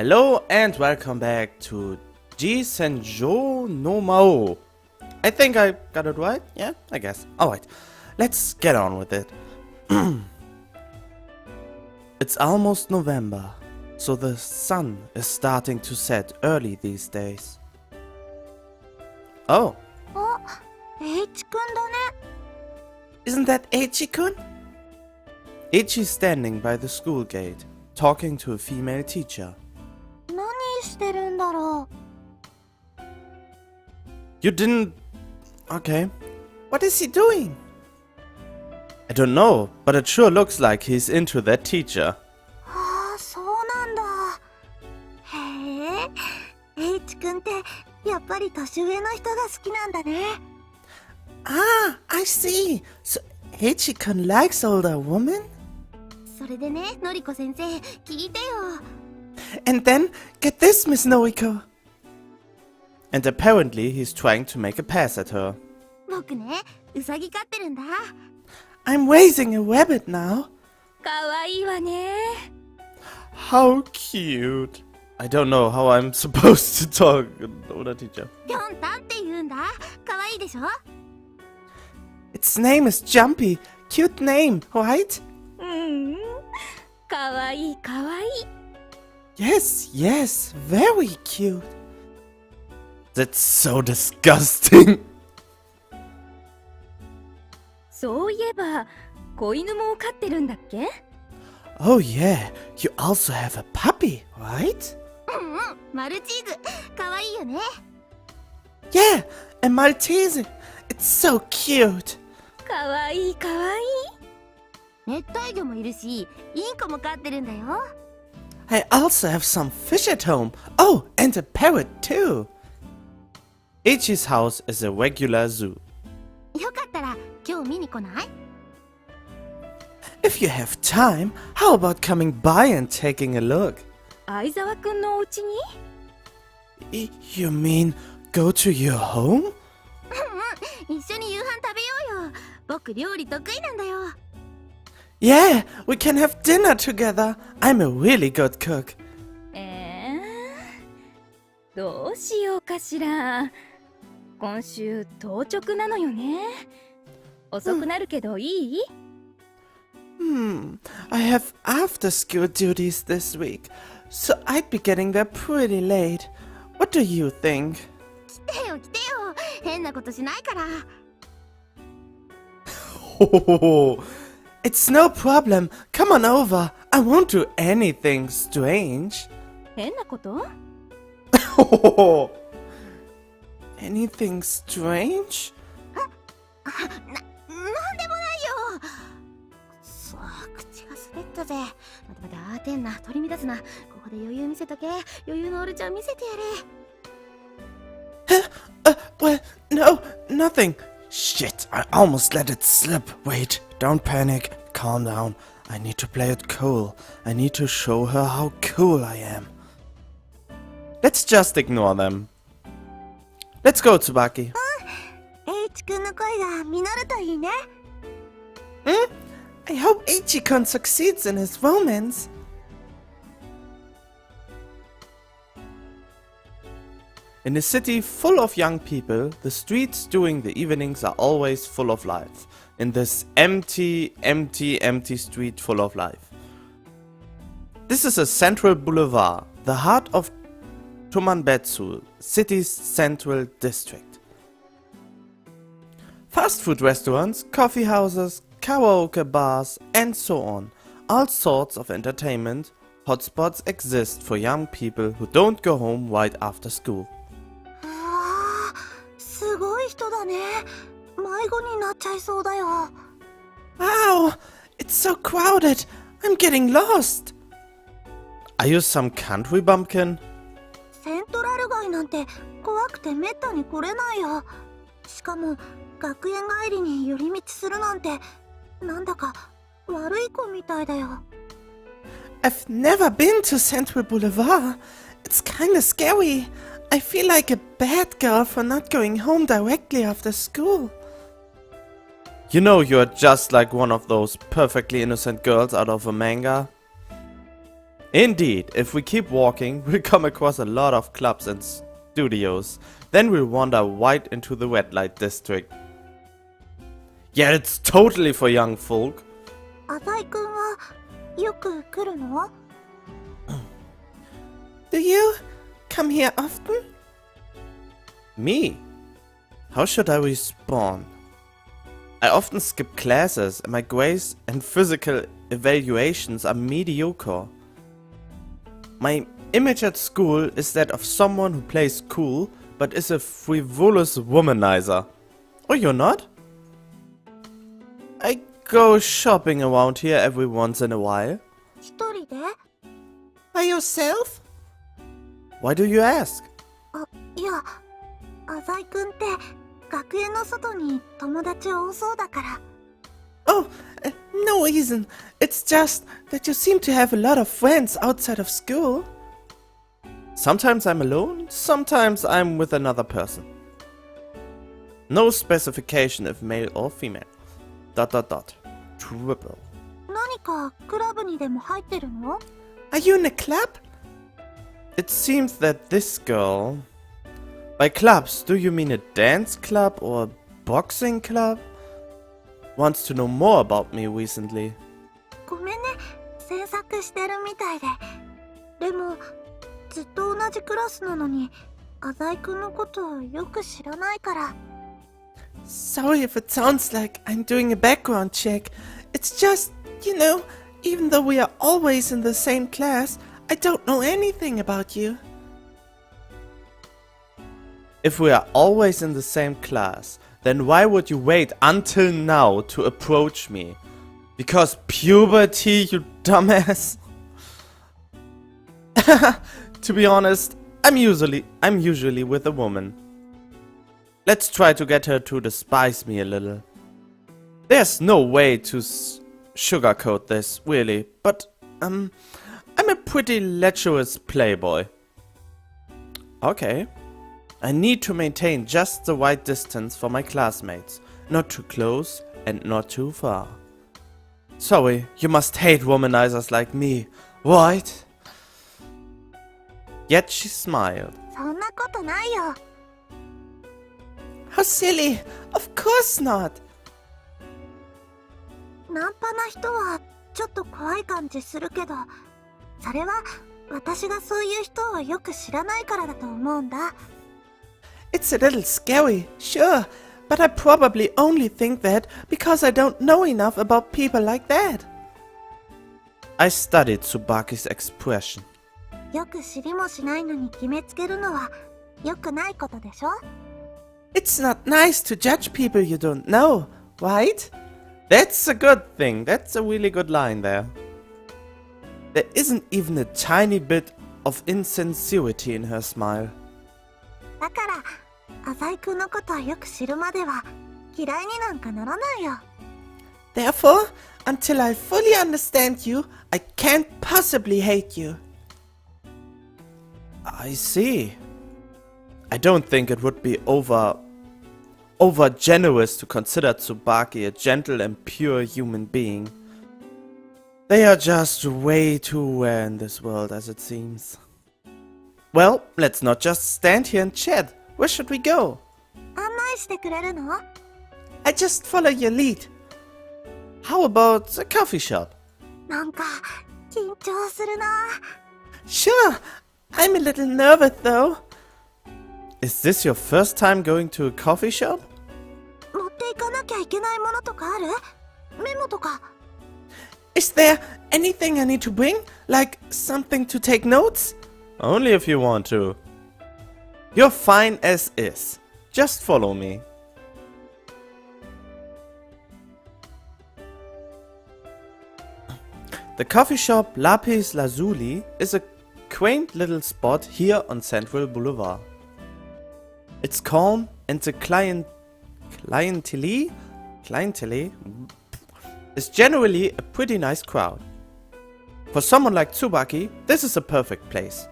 Hello and welcome back to G-Senjou no Maou. I think I got it right, yeah, I guess. Alright, let's get on with it. It's almost November, so the sun is starting to set early these days. Oh. H-kun da ne. Isn't that Eiichi-kun? Eiichi's standing by the school gate, talking to a female teacher. 何してるんだろう。 You didn't... Okay. What is he doing? I don't know, but it sure looks like he's into that teacher. ああ、そうなんだ。へえ、H-kunってやっぱり年上の人が好きなんだね。Ah, I see. So Eiichi-kun likes older women? それでね、のりこ先生、聞いてよ。 And then, get this, Miss Noriko. And apparently he's trying to make a pass at her. 僕ね、うさぎ飼ってるんだ。 I'm raising a rabbit now. かわいいわね。 How cute. I don't know how I'm supposed to talk, older teacher. ぴょんたんって言うんだ。かわいいでしょ。 Its name is Jumpy. Cute name, right? かわいいかわいい。 Yes, yes, very cute. That's so disgusting. そういえば、子犬も飼ってるんだっけ？ Oh yeah, you also have a puppy, right? マルチーズ、かわいいよね。 Yeah, a Maltese. It's so cute. かわいいかわいい。熱帯魚もいるし、インコも飼ってるんだよ。 I also have some fish at home. Oh, and a parrot too. Eiichi's house is a regular zoo. よかったら今日見に来ない？ If you have time, how about coming by and taking a look? 相沢くんのお家に？ You mean go to your home? 一緒に夕飯食べようよ。僕料理得意なんだよ。 Yeah, we can have dinner together. I'm a really good cook. どうしようかしら。今週当直なのよね。遅くなるけどいい？ I have after-school duties this week, so I'd be getting there pretty late. What do you think? 来てよ来てよ。変なことしないから。 Oh, it's no problem. Come on over. I won't do anything strange. 変なこと？ Oh, anything strange? なんでもないよ。そう、口が滑ったぜ。待て待て、てんな、取り乱すな。ここで余裕見せとけ。余裕のオルちゃん見せてやれ。 Well, no, nothing. Shit, I almost let it slip. Wait, don't panic. Calm down. I need to play it cool. I need to show her how cool I am. Let's just ignore them. Let's go, Tsubaki. H-kunの声が実るといいね。 I hope Eiichi-kun succeeds in his romance. In a city full of young people, the streets during the evenings are always full of life. In this empty street full of life. This is a central boulevard, the heart of Tomanbetsu, city's central district. Fast food restaurants, coffee houses, karaoke bars, and so on. All sorts of entertainment hotspots exist for young people who don't go home right after school. すごい人だね。迷子になっちゃいそうだよ。 Wow, it's so crowded. I'm getting lost. Are you some country bumpkin? セントラル街なんて怖くてめったに来れないよ。しかも学園帰りに寄り道するなんてなんだか悪い子みたいだよ。 I've never been to Central Boulevard. It's kinda scary. I feel like a bad girl for not going home directly after school. You know you're just like one of those perfectly innocent girls out of a manga. Indeed, if we keep walking, we'll come across a lot of clubs and studios. Then we'll wander right into the red light district. Yeah, it's totally for young folk. 浅井くんはよく来るの？ Do you come here often? Me? How should I respond? I often skip classes and my grades and physical evaluations are mediocre. My image at school is that of someone who plays cool but is a frivolous womanizer. Oh, you're not? I go shopping around here every once in a while. 一人で？ By yourself? Why do you ask? いや、浅井くんって学園の外に友達多そうだから。 Oh, no reason. It's just that you seem to have a lot of friends outside of school. Sometimes I'm alone, sometimes I'm with another person. No specification if male or female. ... Triple. 何かクラブにでも入ってるの？ Are you in a club? It seems that this girl... By clubs, do you mean a dance club or a boxing club? Wants to know more about me recently. ごめんね、詮索してるみたいで。でも、ずっと同じクラスなのに、浅井くんのことをよく知らないから。 Sorry if it sounds like I'm doing a background check. It's just, you know, even though we are always in the same class, I don't know anything about you. If we are always in the same class, then why would you wait until now to approach me? Because puberty, you dumbass? To be honest, I'm usually with a woman. Let's try to get her to despise me a little. There's no way to sugarcoat this, really, but I'm a pretty lecherous playboy. Okay. I need to maintain just the right distance for my classmates. Not too close and not too far. Sorry, you must hate womanizers like me, right? Yet she smiled. そんなことないよ。 How silly! Of course not! ナンパな人はちょっと怖い感じするけど、それは私がそういう人をよく知らないからだと思うんだ。 It's a little scary, sure, but I probably only think that because I don't know enough about people like that. I studied Tsubaki's expression. よく知りもしないのに決めつけるのは良くないことでしょ？ It's not nice to judge people you don't know, right? That's a good thing. That's a really good line there. There isn't even a tiny bit of insincerity in her smile. だから浅井くんのことをよく知るまでは嫌いになんかならないよ。 Therefore, until I fully understand you, I can't possibly hate you. I see. I don't think it would be over generous to consider Tsubaki a gentle and pure human being. They are just way too rare in this world, as it seems. Well, let's not just stand here and chat. Where should we go? 案内してくれるの？ I just follow your lead. How about a coffee shop? なんか緊張するな。 Sure, I'm a little nervous though. Is this your first time going to a coffee shop? 持っていかなきゃいけないものとかある？メモとか。 Is there anything I need to bring? Like something to take notes? Only if you want to. You're fine as is. Just follow me. The coffee shop Lapis Lazuli is a quaint little spot here on Central Boulevard. It's calm and the clientele is generally a pretty nice crowd. For someone like Tsubaki, this is a perfect place.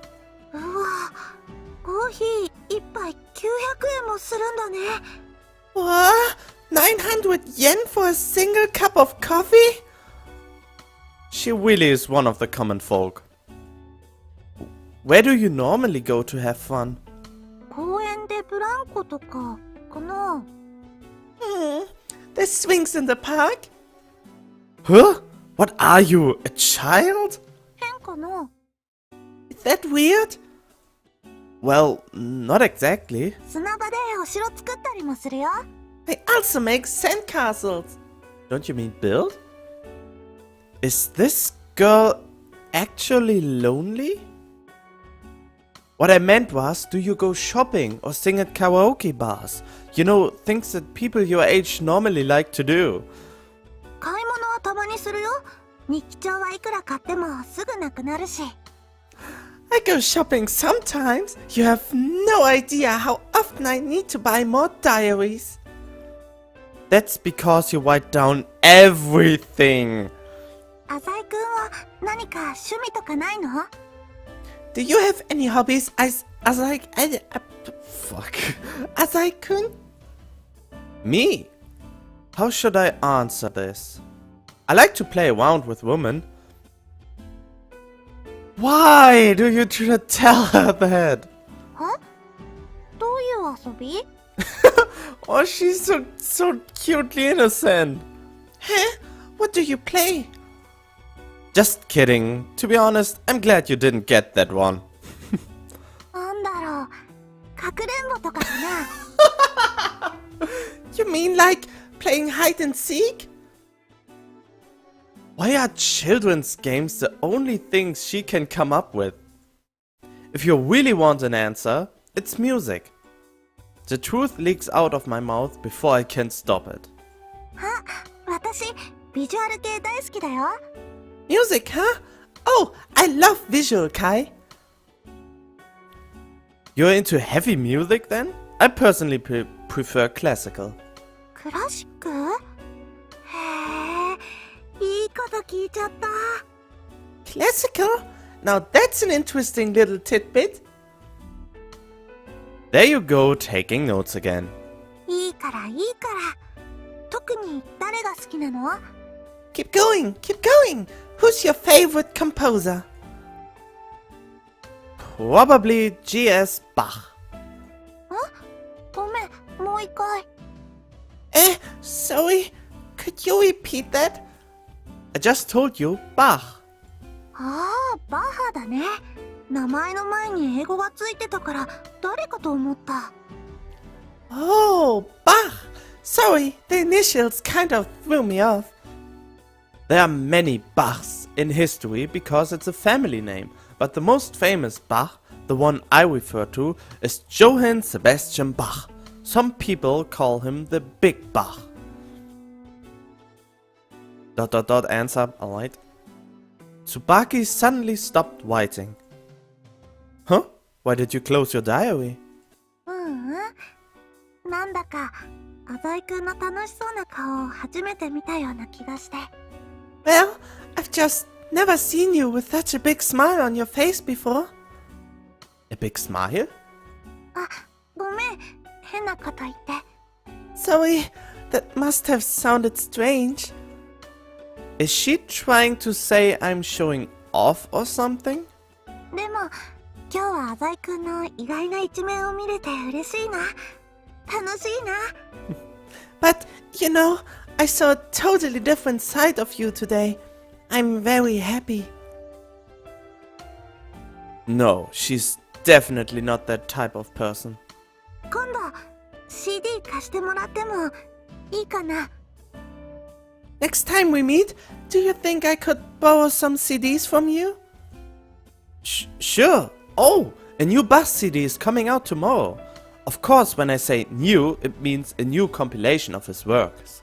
うわ、コーヒー一杯900円もするんだね。 What? 900 yen for a single cup of coffee? She really is one of the common folk. Where do you normally go to have fun? 公園でブランコとかかな。There's swings in the park? Huh? What are you, a child? 変かな。 Is that weird? Well, not exactly. 砂場でお城作ったりもするよ。They also make sandcastles. Don't you mean build? Is this girl actually lonely? What I meant was, do you go shopping or sing at karaoke bars? You know, things that people your age normally like to do. 買い物はたまにするよ。日記帳はいくら買ってもすぐなくなるし。I go shopping sometimes. You have no idea how often I need to buy more diaries. That's because you write down everything. 浅井くんは何か趣味とかないの？ Do you have any hobbies? Asai-kun? Me? How should I answer this? I like to play around with women. Why do you try to tell her that? は？どういう遊び？ Oh, she's so cutely innocent. Huh? What do you play? Just kidding. To be honest, I'm glad you didn't get that one. なんだろう。かくれんぼとかかな。You mean like playing hide and seek? Why are children's games the only things she can come up with? If you really want an answer, it's music. The truth leaks out of my mouth before I can stop it. あ、私ビジュアル系大好きだよ。Music, huh? Oh, I love visual, Kai. You're into heavy music then? I personally prefer classical. クラシック？へえ、いいこと聞いちゃった。Classical? Now that's an interesting little tidbit. There you go, taking notes again. いいからいいから。特に誰が好きなの？ Keep going, keep going. Who's your favorite composer? Probably G.S. Bach. ごめん、もう一回。Sorry. Could you repeat that? I just told you Bach. ああ、バッハだね。名前の前に英語がついてたから誰かと思った。Oh, Bach. Sorry, the initials kind of threw me off. There are many Bachs in history because it's a family name, but the most famous Bach, the one I refer to, is Johann Sebastian Bach. Some people call him the Big Bach. ... answer, alright. Tsubaki suddenly stopped writing. Huh? Why did you close your diary? なんだか浅井くんの楽しそうな顔を初めて見たような気がして。Well, I've just never seen you with such a big smile on your face before. A big smile? あ、ごめん、変なこと言って。Sorry, that must have sounded strange. Is she trying to say I'm showing off or something? でも今日は浅井くんの意外な一面を見れて嬉しいな。楽しいな。But, you know, I saw a totally different side of you today. I'm very happy. No, she's definitely not that type of person. 今度 CD 貸してもらってもいいかな。Next time we meet, do you think I could borrow some CDs from you? Sure. Oh, a new Bass CD is coming out tomorrow. Of course, when I say new, it means a new compilation of his works.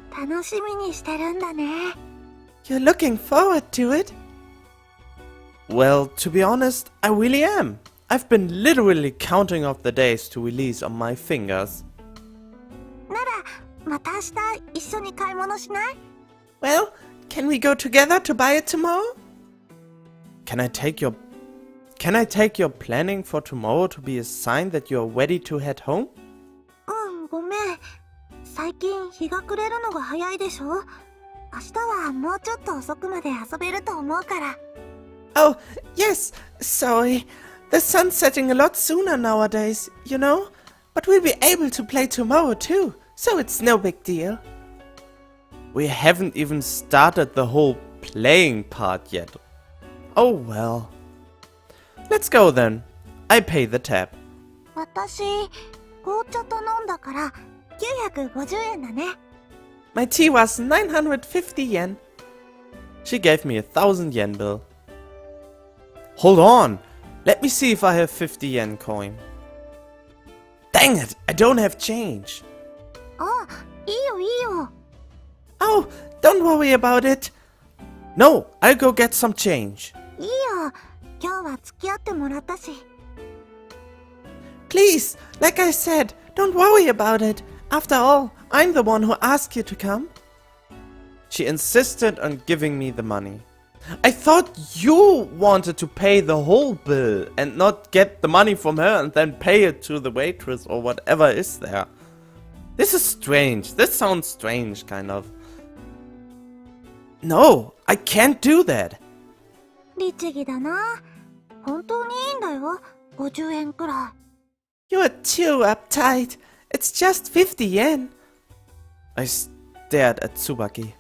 楽しみにしてるんだね。You're looking forward to it? Well, to be honest, I really am. I've been literally counting off the days to release on my fingers. なら、また明日一緒に買い物しない？ Well, can we go together to buy it tomorrow? Can I take your planning for tomorrow to be a sign that you're ready to head home? ごめん。最近日が暮れるのが早いでしょ？明日はもうちょっと遅くまで遊べると思うから。Oh, yes, sorry. The sun's setting a lot sooner nowadays, you know? But we'll be able to play tomorrow too, so it's no big deal. We haven't even started the whole playing part yet. Oh well. Let's go then. I pay the tab. 私、紅茶と飲んだから950円だね。My tea was 950 yen. She gave me a 1,000 yen bill. Hold on. Let me see if I have 50 yen coin. Dang it, I don't have change. あ、いいよいいよ。Oh, don't worry about it. No, I'll go get some change. いいよ。今日は付き合ってもらったし。Please, like I said, don't worry about it. After all, I'm the one who asked you to come. She insisted on giving me the money. I thought you wanted to pay the whole bill and not get the money from her and then pay it to the waitress or whatever is there. This is strange. This sounds strange, kind of. No, I can't do that. 律儀だな。本当にいいんだよ。50円くらい。You're too uptight. It's just 50 yen. I stared at Tsubaki.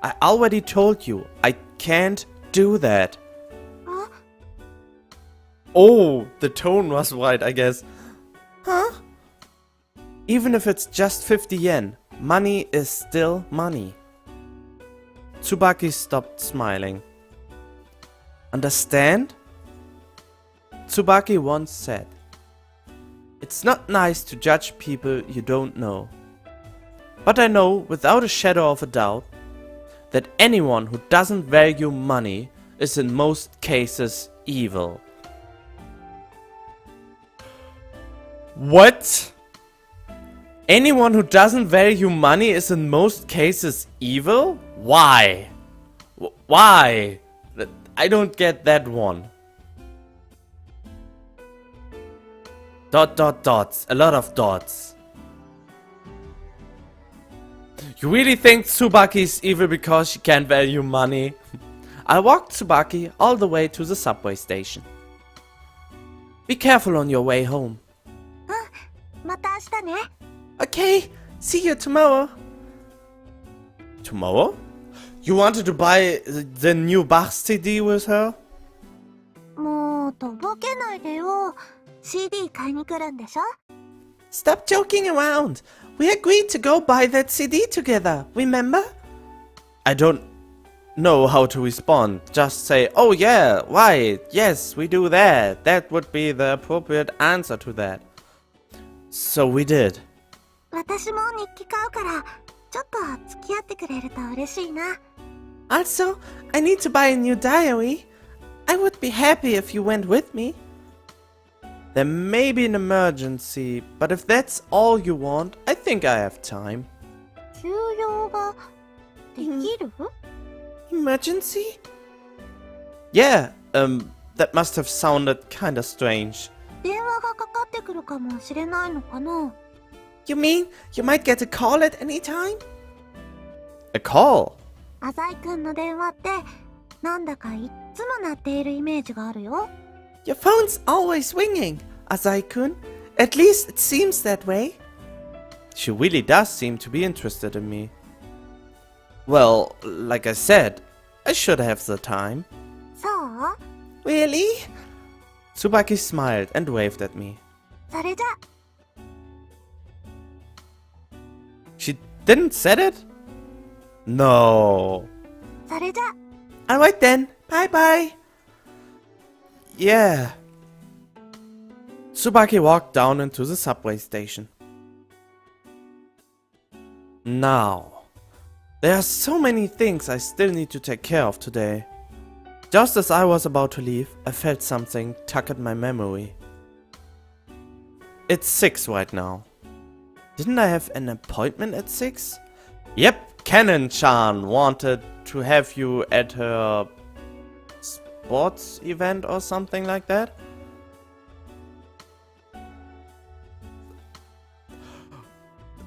I already told you, I can't do that. Huh? Oh, the tone was right, I guess. Huh? Even if it's just 50 yen, money is still money. Tsubaki stopped smiling. Understand? Tsubaki once said, "It's not nice to judge people you don't know. But I know without a shadow of a doubt that anyone who doesn't value money is in most cases evil." What? Anyone who doesn't value money is in most cases evil? Why? Why? I don't get that one. Dots. A lot of dots. You really think Tsubaki's evil because she can't value money? I walked Tsubaki all the way to the subway station. Be careful on your way home. また明日ね。Okay, see you tomorrow. Tomorrow? You wanted to buy the new Bach CD with her? もうとぼけないでよ。CD 買いに来るんでしょ？ Stop joking around. We agreed to go buy that CD together, remember? I don't know how to respond. Just say, oh yeah, right, yes, we do that. That would be the appropriate answer to that. So we did. 私も日記買うから、ちょっと付き合ってくれると嬉しいな。Also, I need to buy a new diary. I would be happy if you went with me. There may be an emergency, but if that's all you want, I think I have time. 休養ができる？ Emergency? Yeah, that must have sounded kinda strange. 電話がかかってくるかもしれないのかな？ You mean you might get a call at any time? A call? 浅井くんの電話ってなんだかいっつも鳴っているイメージがあるよ。Your phone's always ringing, Asai-kun. At least it seems that way. She really does seem to be interested in me. Well, like I said, I should have the time. そう？ Really? Tsubaki smiled and waved at me. それじゃ。She didn't said it? No. それじゃ。Alright then. Bye bye. Yeah. Tsubaki walked down into the subway station. Now, there are so many things I still need to take care of today. Just as I was about to leave, I felt something tug at my memory. It's 6 right now. Didn't I have an appointment at 6? Yep, Canon-chan wanted to have you at her sports event or something like that.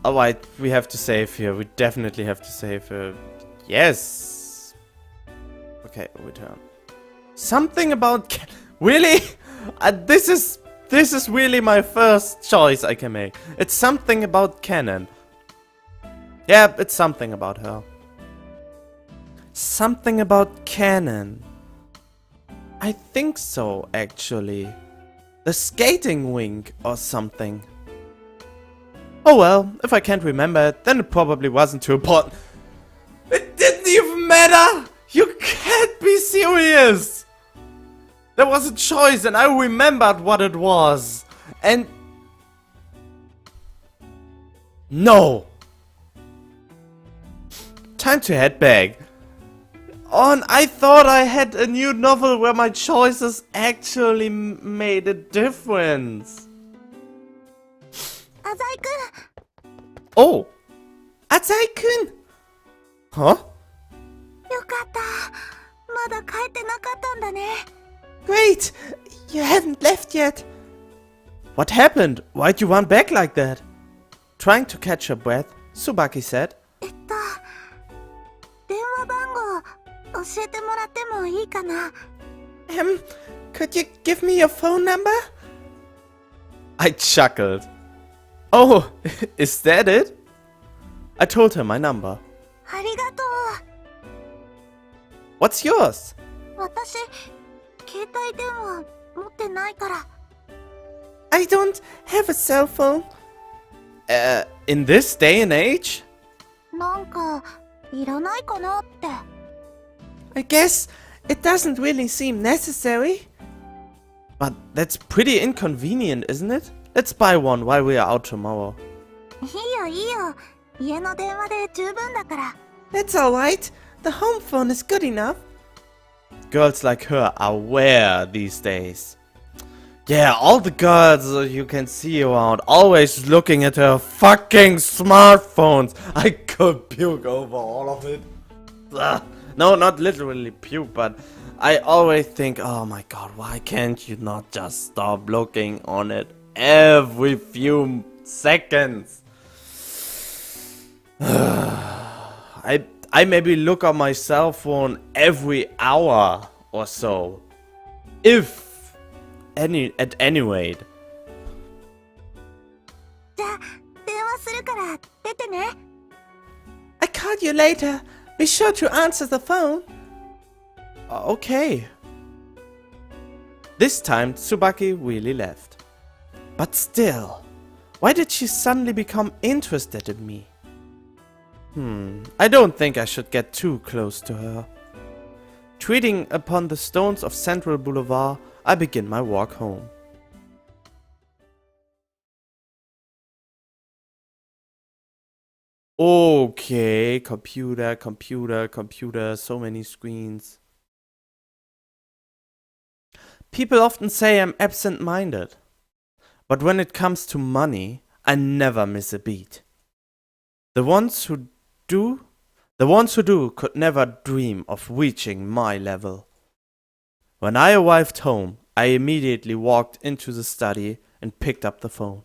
Alright, we have to save here. We definitely have to save her. Yes! Okay, return. Something about really? This is really my first choice I can make. It's something about Canon. Yeah, it's something about her. Something about Canon. I think so, actually. The skating wing or something. Oh well, if I can't remember it, then it probably wasn't too important. It didn't even matter! You can't be serious! There was a choice and I remembered what it was. And... no! Time to head back. And I thought I had a new novel where my choices actually made a difference. Azai-kun! Oh! Azai-kun! Huh? よかった。まだ帰ってなかったんだね。Great! You haven't left yet. What happened? Why'd you run back like that? Trying to catch her breath, Tsubaki said. 電話番号教えてもらってもいいかな？ Could you give me your phone number? I chuckled. Oh, is that it? I told her my number. ありがと What's yours? う。私、携帯電話持ってないから。I don't have a cell phone. In this day and age? なんか、いらないかなって。I guess it doesn't really seem necessary. But that's pretty inconvenient, isn't it? Let's buy one while we are out tomorrow. いいよいいよ。家の電話で十分だから。That's alright. The home phone is good enough. Girls like her are rare these days. Yeah, all the girls you can see around always looking at her fucking smartphones. I could puke over all of it. Ugh. No, not literally puke, but I always think, oh my god, why can't you not just stop looking on it every few seconds? I maybe look on my cell phone every hour or so. At any rate. じゃあ、電話するから出てね。I call you later. Be sure to answer the phone. Okay. This time, Tsubaki really left. But still, why did she suddenly become interested in me? I don't think I should get too close to her. Treading upon the stones of Central Boulevard, I begin my walk home. Okay, computer, so many screens. People often say I'm absent-minded. But when it comes to money, I never miss a beat. The ones who do could never dream of reaching my level. When I arrived home, I immediately walked into the study and picked up the phone.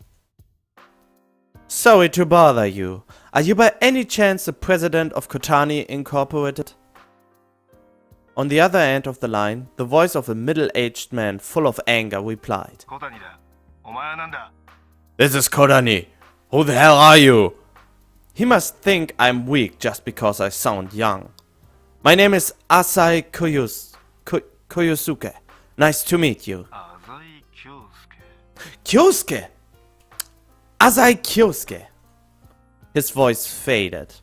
Sorry to bother you. Are you by any chance the president of Kotani Incorporated? On the other end of the line, the voice of a middle-aged man full of anger replied. This is Kotani. Who the hell are you? He must think I'm weak just because I sound young. My name is Asai Koyosuke. Nice to meet you. Kyosuke? Asai Kyosuke. His voice faded.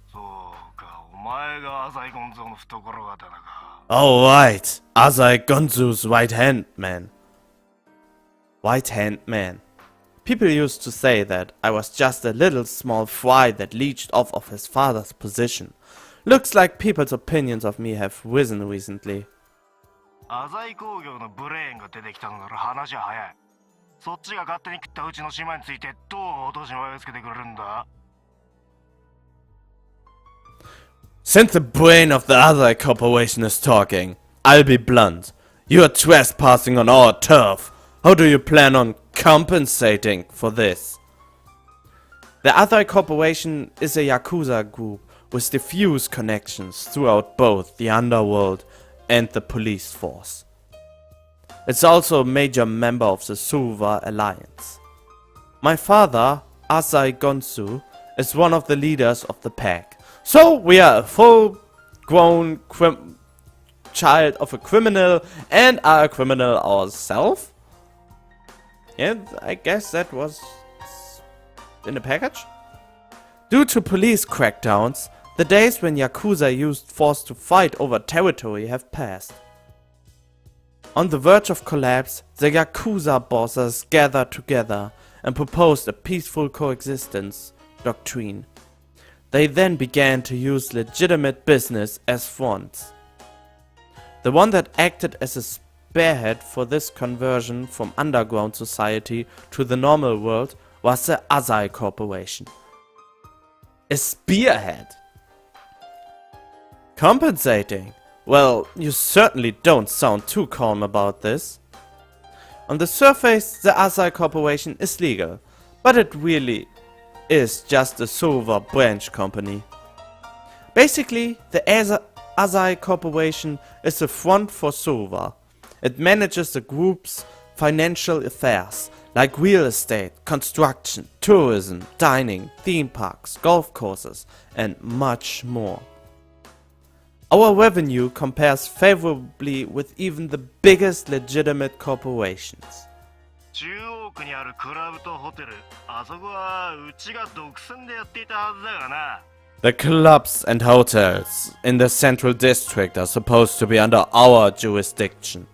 Oh right, Asai Gonzu's right-hand man. Right-hand man. People used to say that I was just a little small fry that leached off of his father's position. Looks like people's opinions of me have risen recently. Since the brain of the other corporation is talking, I'll be blunt. You are trespassing on our turf. How do you plan on compensating for this? The other corporation is a Yakuza group with diffuse connections throughout both the underworld and the police force. It's also a major member of the Suva Alliance. My father, Asai Gonsu, is one of the leaders of the pack. So we are a full-grown child of a criminal and are a criminal ourselves. Yeah, I guess that was in the package. Due to police crackdowns, the days when Yakuza used force to fight over territory have passed. On the verge of collapse, the Yakuza bosses gathered together and proposed a peaceful coexistence doctrine. They then began to use legitimate business as fronts. The one that acted as a spearhead for this conversion from underground society to the normal world was the Asai Corporation. A spearhead? Compensating? Well, you certainly don't sound too calm about this. On the surface, the Asai Corporation is legal, but it really is just a Suva branch company. Basically, the Asai Corporation is a front for Suva. It manages the group's financial affairs, like real estate, construction, tourism, dining, theme parks, golf courses, and much more. Our revenue compares favorably with even the biggest legitimate corporations. 中央区にあるクラブとホテル、あそこはうちが独占でやっていたはずだがな。The clubs and hotels in the central district are supposed to be under our jurisdiction.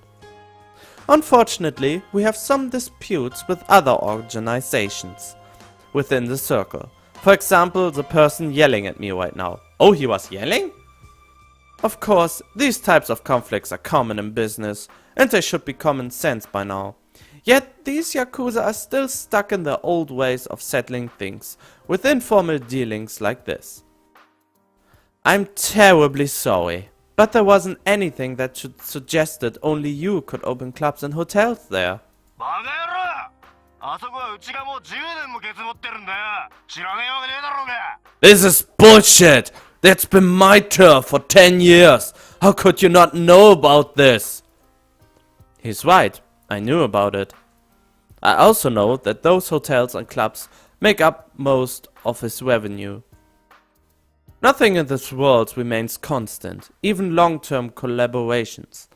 Unfortunately, we have some disputes with other organizations within the circle. For example, the person yelling at me right now. Oh, he was yelling? Of course, these types of conflicts are common in business, and they should be common sense by now. Yet, these Yakuza are still stuck in their old ways of settling things, with informal dealings like this. I'm terribly sorry, but there wasn't anything that should suggested only you could open clubs and hotels there. バカ野郎！あそこはうちがもう10年もケツ持ってるんだよ。知らねえわけねえだろうが。 This is bullshit! That's been my turf for 10 years! How could you not know about this? He's right, I knew about it. I also know that those hotels and clubs make up most of his revenue. Nothing in this world remains constant, even long-term collaborations.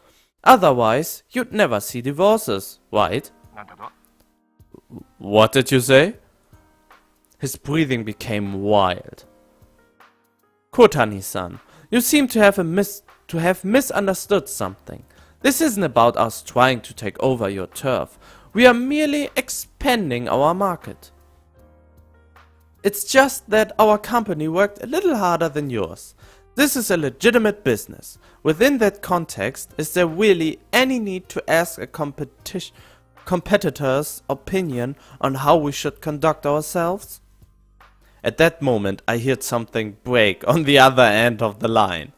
Otherwise, you'd never see divorces, right? なんだと? What did you say? His breathing became wild. Kotani-san, you seem to have misunderstood something. This isn't about us trying to take over your turf. We are merely expanding our market. It's just that our company worked a little harder than yours. This is a legitimate business. Within that context, is there really any need to ask a competitor's opinion on how we should conduct ourselves? At that moment, I heard something break on the other end of the line.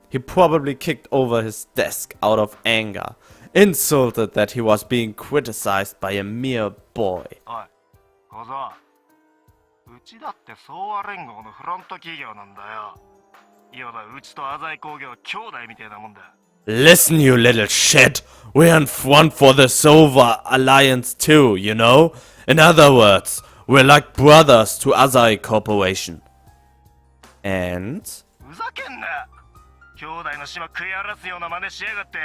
He probably kicked over his desk out of anger, insulted that he was being criticized by a mere boy. おい、小僧。うちだって総和連合のフロント企業なんだよ。いわばうちと浅井工業兄弟みたいなもんだ。Listen, you little shit! We're in front for the Suva Alliance too, you know? In other words, we're like brothers to Asai Corporation. And? ふざけんな！兄弟の島食い荒らすような真似しやがって。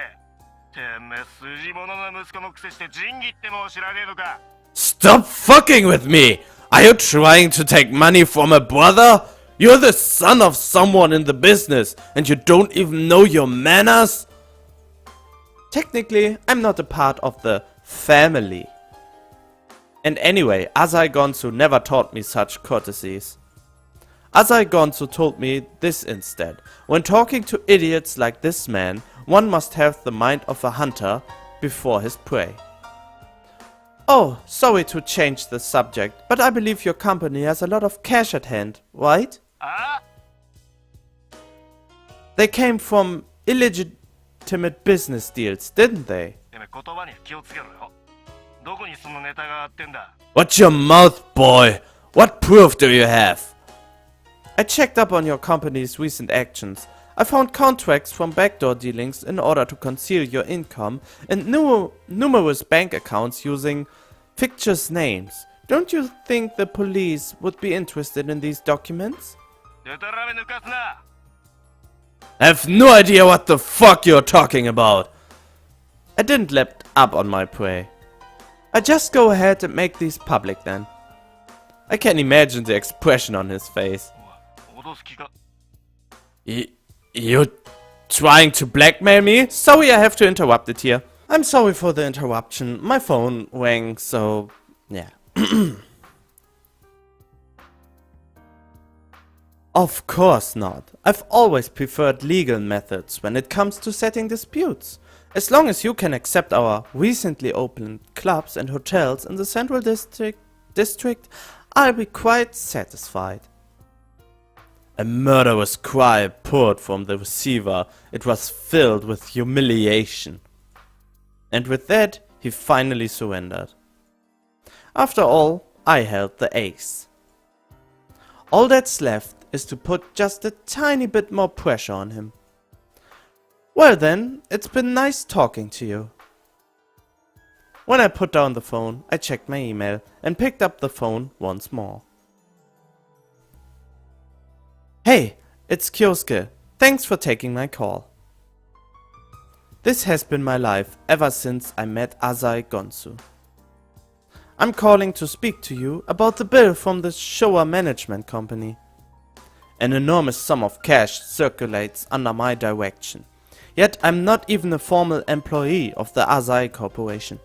てめえ筋物の息子のくせして仁義っても知らねえのか。 Stop fucking with me! Are you trying to take money from a brother? You're the son of someone in the business, and you don't even know your manners? Technically, I'm not a part of the family. And anyway, Asai Gonsu never taught me such courtesies. Asai Gonsu told me this instead. When talking to idiots like this man, one must have the mind of a hunter before his prey. Oh, sorry to change the subject, but I believe your company has a lot of cash at hand, right? They came from illegitimate business deals, didn't they? Watch your mouth, boy! What proof do you have? I checked up on your company's recent actions. I found contracts from backdoor dealings in order to conceal your income and numerous bank accounts using fictitious names. Don't you think the police would be interested in these documents? でたらめ抜かすな。 I have no idea what the fuck you're talking about. I didn't let up on my prey. I just go ahead and make these public then. I can imagine the expression on his face. 脅す気か。 You're trying to blackmail me? Sorry, I have to interrupt it here. I'm sorry for the interruption. My phone rang, so yeah. Of course not. I've always preferred legal methods when it comes to setting disputes. As long as you can accept our recently opened clubs and hotels in the Central District, I'll be quite satisfied. A murderous cry poured from the receiver. It was filled with humiliation. And with that, he finally surrendered. After all, I held the ace. All that's left is to put just a tiny bit more pressure on him. Well then, it's been nice talking to you. When I put down the phone, I checked my email and picked up the phone once more. Hey, it's Kyosuke. Thanks for taking my call. This has been my life ever since I met Azai Gonsu. I'm calling to speak to you about the bill from the Showa Management Company. An enormous sum of cash circulates under my direction. Yet I'm not even a formal employee of the Azai Corporation.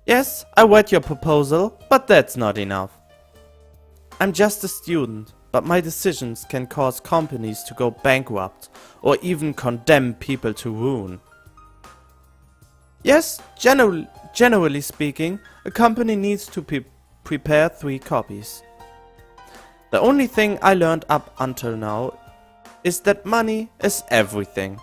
Yes, I read your proposal, but that's not enough. I'm just a student, but my decisions can cause companies to go bankrupt or even condemn people to ruin. Yes, generally speaking, a company needs to prepare 3 copies. The only thing I learned up until now is that money is everything.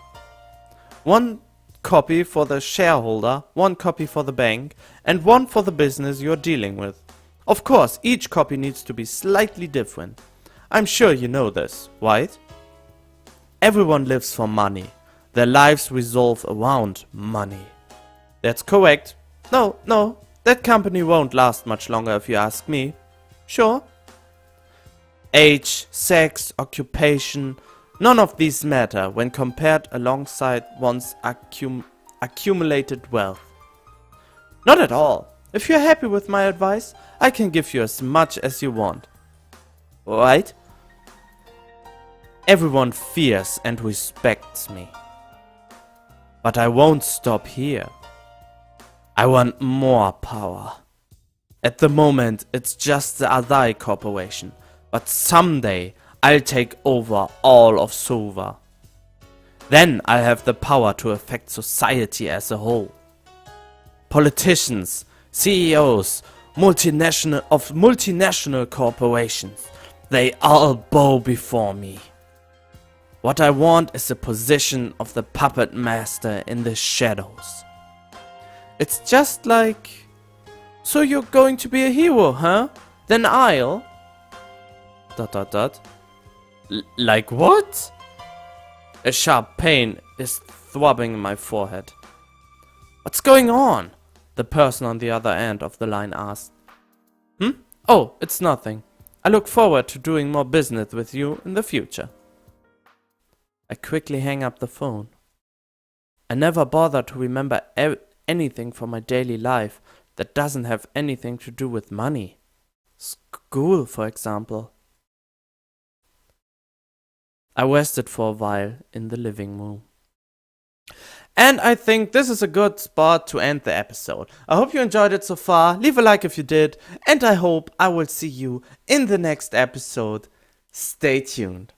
1 copy for the shareholder, 1 copy for the bank, and 1 for the business you're dealing with. Of course, each copy needs to be slightly different. I'm sure you know this, right? Everyone lives for money. Their lives revolve around money. That's correct. No, that company won't last much longer if you ask me. Sure. Age, sex, occupation, none of these matter when compared alongside one's accumulated wealth. Not at all. If you're happy with my advice, I can give you as much as you want. Right? Everyone fears and respects me. But I won't stop here. I want more power. At the moment, it's just the Azai Corporation, but someday I'll take over all of Sova. Then I'll have the power to affect society as a whole. Politicians, CEOs, multinational corporations, they all bow before me. What I want is the position of the puppet master in the shadows. It's just like... So you're going to be a hero, huh? Then I'll... ... Like what? A sharp pain is throbbing in my forehead. What's going on? The person on the other end of the line asked. Oh, it's nothing. I look forward to doing more business with you in the future. I quickly hang up the phone. I never bother to remember anything from my daily life that doesn't have anything to do with money. School, for example. I rested for a while in the living room. And I think this is a good spot to end the episode. I hope you enjoyed it so far. Leave a like if you did. And I hope I will see you in the next episode. Stay tuned.